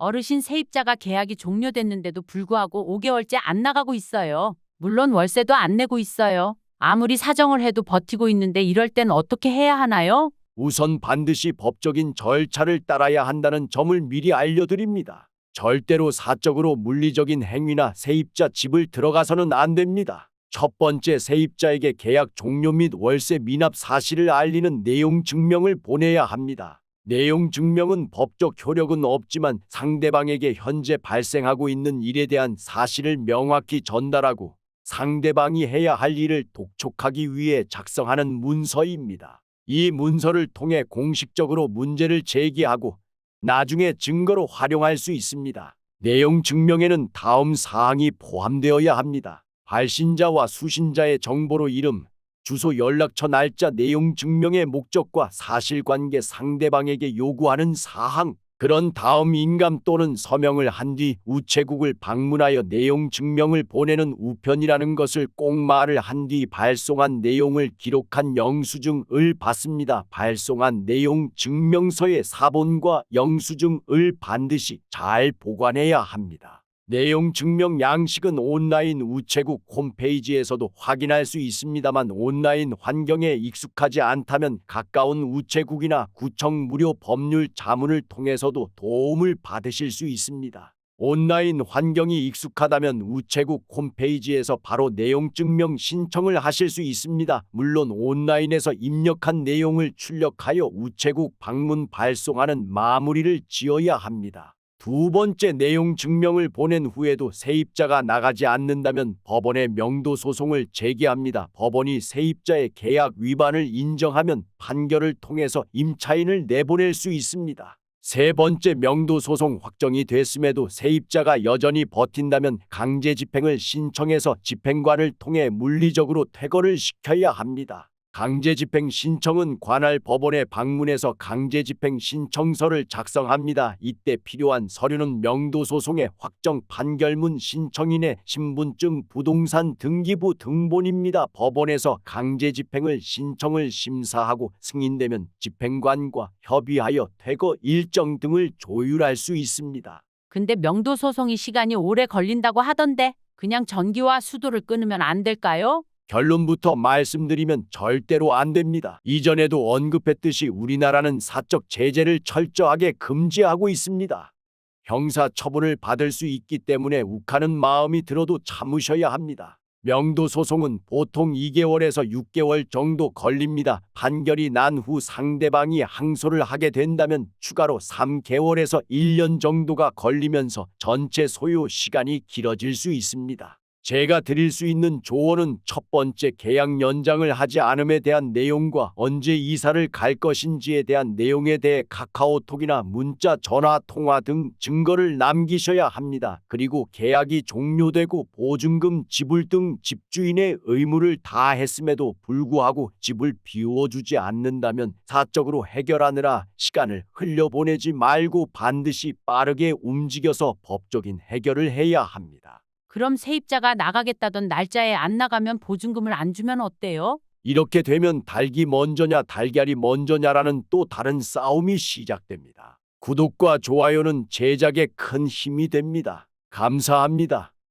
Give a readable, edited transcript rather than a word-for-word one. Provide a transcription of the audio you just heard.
어르신 세입자가 계약이 종료됐는데도 불구하고 5개월째 안 나가고 있어요. 물론 월세도 안 내고 있어요. 아무리 사정을 해도 버티고 있는데 이럴 땐 어떻게 해야 하나요? 우선 반드시 법적인 절차를 따라야 한다는 점을 미리 알려드립니다. 절대로 사적으로 물리적인 행위나 세입자 집을 들어가서는 안 됩니다. 첫 번째, 세입자에게 계약 종료 및 월세 미납 사실을 알리는 내용 증명을 보내야 합니다. 내용 증명은 법적 효력은 없지만 상대방에게 현재 발생하고 있는 일에 대한 사실을 명확히 전달하고 상대방이 해야 할 일을 독촉하기 위해 작성하는 문서입니다. 이 문서를 통해 공식적으로 문제를 제기하고 나중에 증거로 활용할 수 있습니다. 내용 증명에는 다음 사항이 포함되어야 합니다. 발신자와 수신자의 정보로 이름, 주소, 연락처, 날짜, 내용 증명의 목적과 사실관계, 상대방에게 요구하는 사항, 그런 다음 인감 또는 서명을 한 뒤 우체국을 방문하여 내용 증명을 보내는 우편이라는 것을 꼭 말을 한 뒤 발송한 내용을 기록한 영수증을 받습니다. 발송한 내용 증명서의 사본과 영수증을 반드시 잘 보관해야 합니다. 내용 증명 양식은 온라인 우체국 홈페이지에서도 확인할 수 있습니다만 온라인 환경에 익숙하지 않다면 가까운 우체국이나 구청 무료 법률 자문을 통해서도 도움을 받으실 수 있습니다. 온라인 환경이 익숙하다면 우체국 홈페이지에서 바로 내용 증명 신청을 하실 수 있습니다. 물론 온라인에서 입력한 내용을 출력하여 우체국 방문 발송하는 마무리를 지어야 합니다. 두 번째, 내용 증명을 보낸 후에도 세입자가 나가지 않는다면 법원에 명도 소송을 제기합니다. 법원이 세입자의 계약 위반을 인정하면 판결을 통해서 임차인을 내보낼 수 있습니다. 세 번째, 명도 소송 확정이 됐음에도 세입자가 여전히 버틴다면 강제 집행을 신청해서 집행관을 통해 물리적으로 퇴거를 시켜야 합니다. 강제집행 신청은 관할 법원에 방문해서 강제집행 신청서를 작성합니다. 이때 필요한 서류는 명도소송의 확정 판결문, 신청인의 신분증, 부동산 등기부 등본입니다. 법원에서 강제집행을 신청을 심사하고 승인되면 집행관과 협의하여 퇴거 일정 등을 조율할 수 있습니다. 근데 명도 소송이 시간이 오래 걸린다고 하던데 그냥 전기와 수도를 끊으면 안 될까요? 결론부터 말씀드리면 절대로 안 됩니다. 이전에도 언급했듯이 우리나라는 사적 제재를 철저하게 금지하고 있습니다. 형사 처분을 받을 수 있기 때문에 욱하는 마음이 들어도 참으셔야 합니다. 명도 소송은 보통 2개월에서 6개월 정도 걸립니다. 판결이 난 후 상대방이 항소를 하게 된다면 추가로 3개월에서 1년 정도가 걸리면서 전체 소요 시간이 길어질 수 있습니다. 제가 드릴 수 있는 조언은 첫 번째, 계약 연장을 하지 않음에 대한 내용과 언제 이사를 갈 것인지에 대한 내용에 대해 카카오톡이나 문자, 전화, 통화 등 증거를 남기셔야 합니다. 그리고 계약이 종료되고 보증금 지불 등 집주인의 의무를 다했음에도 불구하고 집을 비워주지 않는다면 사적으로 해결하느라 시간을 흘려보내지 말고 반드시 빠르게 움직여서 법적인 해결을 해야 합니다. 그럼 세입자가 나가겠다던 날짜에 안 나가면 보증금을 안 주면 어때요? 이렇게 되면 닭이 먼저냐 달걀이 먼저냐라는 또 다른 싸움이 시작됩니다. 구독과 좋아요는 제작에 큰 힘이 됩니다. 감사합니다.